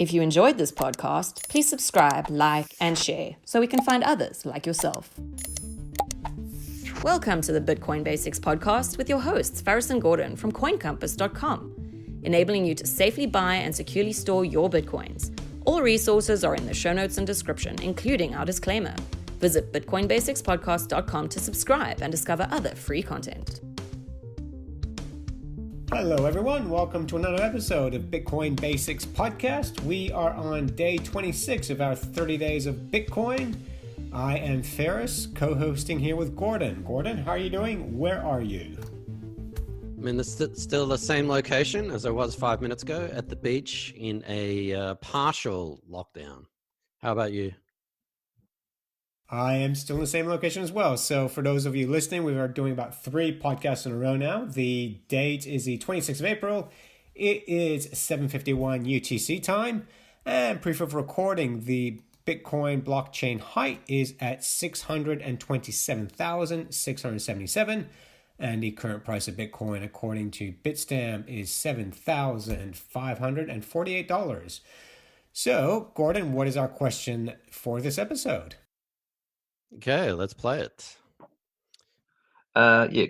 If you enjoyed this podcast, please subscribe, like, and share so we can find others like yourself. Welcome to the Bitcoin Basics podcast with your hosts, Faris and Gordon from CoinCompass.com, enabling you to safely buy and securely store your Bitcoins. All resources are in the show notes and description, including our disclaimer. Visit BitcoinBasicsPodcast.com to subscribe and discover other free content. Hello everyone, welcome to another episode of Bitcoin Basics Podcast. We are on day 26 of our 30 days of Bitcoin. I am Faris, co-hosting here with Gordon. Gordon, how are you doing? Where are you? I'm in still the same location as I was 5 minutes ago, at the beach in a partial lockdown. How about you? I am still in the same location as well. So for those of you listening, we are doing about 3 podcasts in a row now. The date is the 26th of April. It is 7:51 UTC time. And proof of recording, the Bitcoin blockchain height is at 627,677. And the current price of Bitcoin, according to Bitstamp, is $7,548. So, Gordon, what is our question for this episode? Okay, let's play it.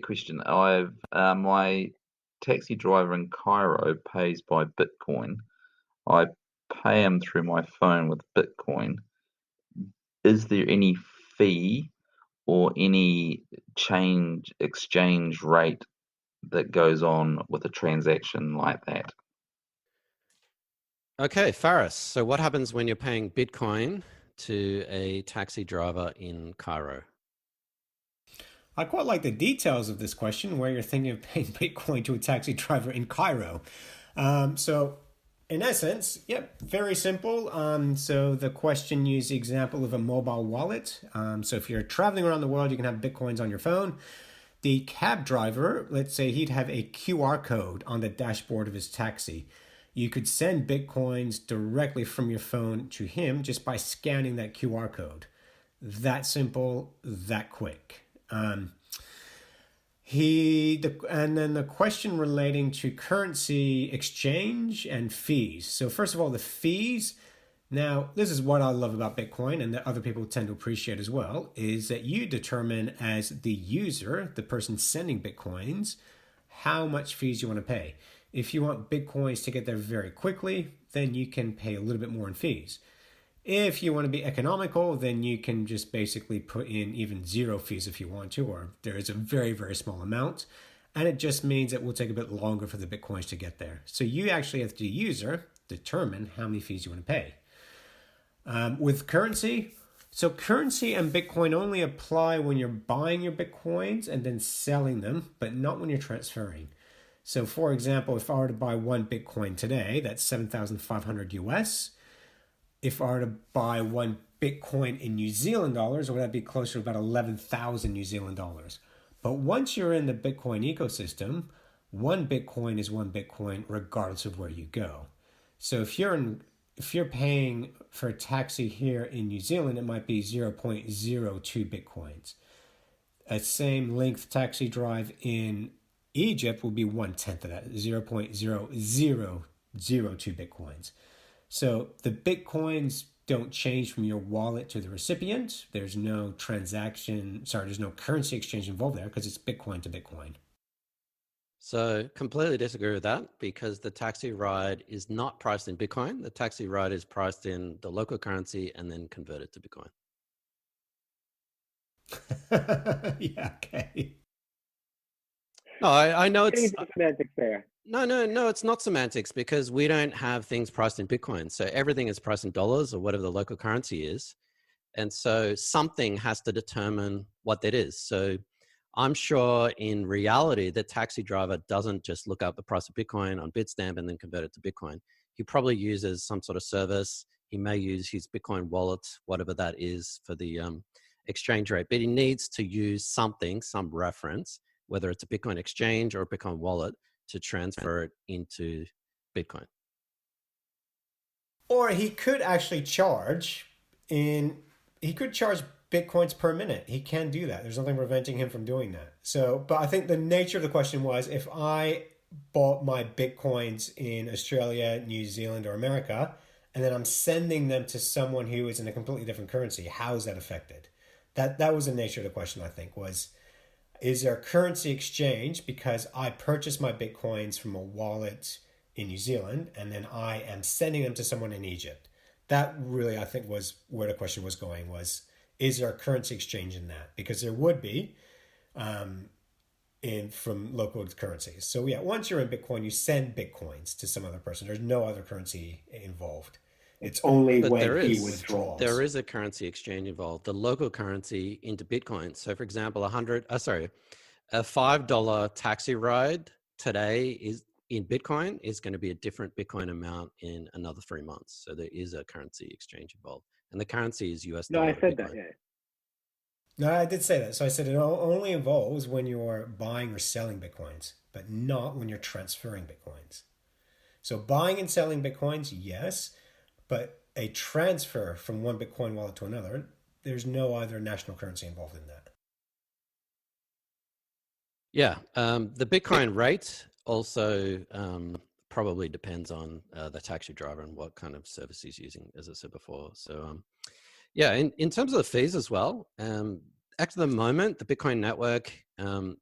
Question. I've my taxi driver in Cairo pays by Bitcoin. I pay him through my phone with Bitcoin. Is there any fee or any exchange rate that goes on with a transaction like that? Okay, Faris, so what happens when you're paying Bitcoin to a taxi driver in Cairo? I quite like the details of this question where you're thinking of paying Bitcoin to a taxi driver in Cairo. So in essence, very simple. So the question used the example of a mobile wallet. So if you're traveling around the world, you can have Bitcoins on your phone. The cab driver, let's say he'd have a QR code on the dashboard of his taxi. You could send Bitcoins directly from your phone to him just by scanning that QR code. That simple, that quick. And then the question relating to currency exchange and fees. So first of all, the fees. Now, this is what I love about Bitcoin and that other people tend to appreciate as well, is that you determine as the user, the person sending Bitcoins, how much fees you want to pay. If you want Bitcoins to get there very quickly, then you can pay a little bit more in fees. If you want to be economical, then you can just basically put in even zero fees if you want to, or there is a very, very small amount. And it just means it will take a bit longer for the Bitcoins to get there. So you actually, as the user, determine how many fees you want to pay. With currency, so currency and Bitcoin only apply when you're buying your Bitcoins and then selling them, but not when you're transferring. So for example, if I were to buy 1 Bitcoin today, that's 7,500 US. If I were to buy 1 Bitcoin in New Zealand dollars, would that be closer to about 11,000 New Zealand dollars? But once you're in the Bitcoin ecosystem, 1 Bitcoin is 1 Bitcoin regardless of where you go. So if you're paying for a taxi here in New Zealand, it might be 0.02 Bitcoins. A same length taxi drive in Egypt will be 1/10 of that, 0.0002 Bitcoins. So the Bitcoins don't change from your wallet to the recipient. There's no there's no currency exchange involved there because it's Bitcoin to Bitcoin. So completely disagree with that because the taxi ride is not priced in Bitcoin. The taxi ride is priced in the local currency and then converted to Bitcoin. Yeah, okay. No, I know it's semantics there. No, it's not semantics because we don't have things priced in Bitcoin. So everything is priced in dollars or whatever the local currency is. And so something has to determine what that is. So I'm sure in reality, the taxi driver doesn't just look up the price of Bitcoin on Bitstamp and then convert it to Bitcoin. He probably uses some sort of service. He may use his Bitcoin wallet, whatever that is for the exchange rate, but he needs to use something, some reference, whether it's a Bitcoin exchange or a Bitcoin wallet, to transfer it into Bitcoin. Or he could actually charge Bitcoins per minute. He can do that. There's nothing preventing him from doing that. So, but I think the nature of the question was, if I bought my Bitcoins in Australia, New Zealand, or America, and then I'm sending them to someone who is in a completely different currency, how is that affected? That was the nature of the question, I think, was, is there a currency exchange because I purchased my Bitcoins from a wallet in New Zealand and then I am sending them to someone in Egypt? That really, I think, was where the question was going, was, is there a currency exchange in that? Because there would be from local currencies. So yeah, once you're in Bitcoin, you send Bitcoins to some other person. There's no other currency involved. It's only But when he withdraws. there is a currency exchange involved, the local currency into Bitcoin. So for example, a $5 taxi ride today is in Bitcoin is going to be a different Bitcoin amount in another 3 months. So there is a currency exchange involved, and the currency is US dollar. No, I said Bitcoin. that, yeah. No, I did say that. So I said it only involves when you're buying or selling Bitcoins, but not when you're transferring Bitcoins. So buying and selling Bitcoins, yes, but a transfer from one Bitcoin wallet to another, there's no other national currency involved in that. Yeah, the Bitcoin rate also probably depends on the taxi driver and what kind of service he's using, as I said before. So yeah, in terms of the fees as well, at the moment, the Bitcoin network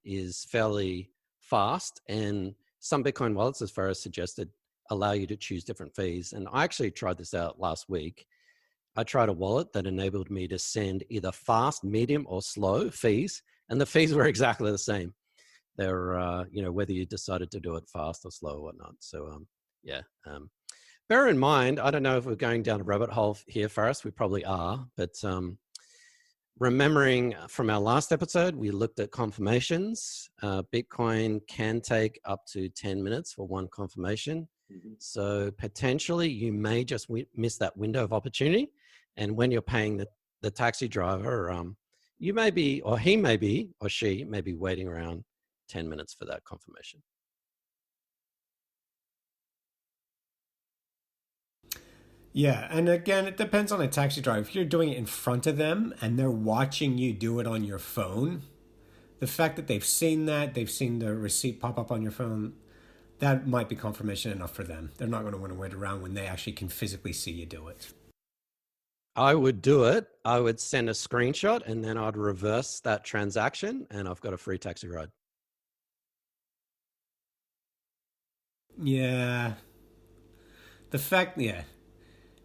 is fairly fast, and some Bitcoin wallets, as far as suggested, allow you to choose different fees. And I actually tried this out last week. I tried a wallet that enabled me to send either fast, medium, or slow fees, and the fees were exactly the same. They're, whether you decided to do it fast or slow or whatnot. So, bear in mind, I don't know if we're going down a rabbit hole here, Faris. We probably are, but remembering from our last episode, we looked at confirmations. Bitcoin can take up to 10 minutes for one confirmation. Mm-hmm. So potentially you may just miss that window of opportunity. And when you're paying the taxi driver, you may be, or he may be, or she may be waiting around 10 minutes for that confirmation. Yeah, and again, it depends on a taxi driver. If you're doing it in front of them and they're watching you do it on your phone, the fact that they've seen the receipt pop up on your phone, that might be confirmation enough for them. They're not going to want to wait around when they actually can physically see you do it. I would do it. I would send a screenshot and then I'd reverse that transaction and I've got a free taxi ride. Yeah.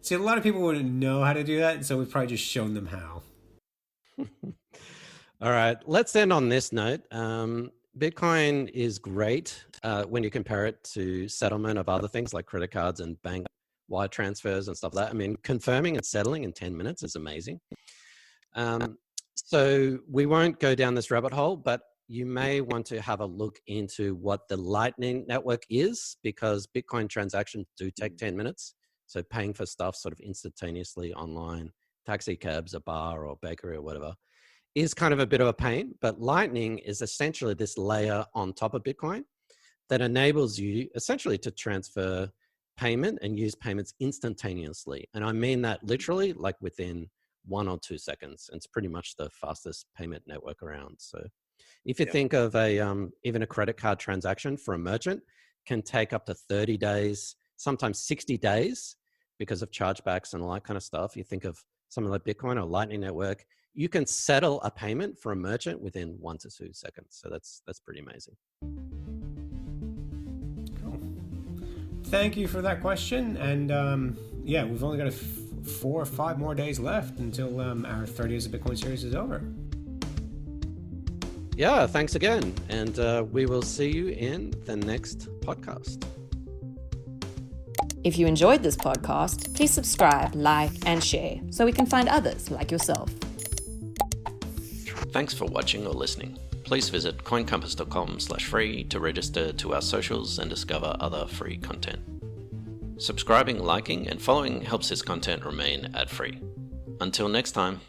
See, a lot of people wouldn't know how to do that, so we've probably just shown them how. All right, let's end on this note. Bitcoin is great when you compare it to settlement of other things like credit cards and bank wire transfers and stuff like that. I mean, confirming and settling in 10 minutes is amazing. So we won't go down this rabbit hole, but you may want to have a look into what the Lightning Network is, because Bitcoin transactions do take 10 minutes. So paying for stuff sort of instantaneously online, taxi cabs, a bar or bakery or whatever, is kind of a bit of a pain. But Lightning is essentially this layer on top of Bitcoin that enables you essentially to transfer payment and use payments instantaneously. And I mean that literally, like within 1 or 2 seconds. And it's pretty much the fastest payment network around. So if you think of even a credit card transaction for a merchant can take up to 30 days, sometimes 60 days because of chargebacks and all that kind of stuff. You think of something like Bitcoin or Lightning Network, you can settle a payment for a merchant within 1 to 2 seconds. So that's pretty amazing. Cool. Thank you for that question. And we've only got 4 or 5 more days left until our 30 Days of Bitcoin series is over. Yeah, thanks again. And we will see you in the next podcast. If you enjoyed this podcast, please subscribe, like, and share so we can find others like yourself. Thanks for watching or listening. Please visit coincompass.com/free to register to our socials and discover other free content. Subscribing, liking, and following helps this content remain ad-free. Until next time.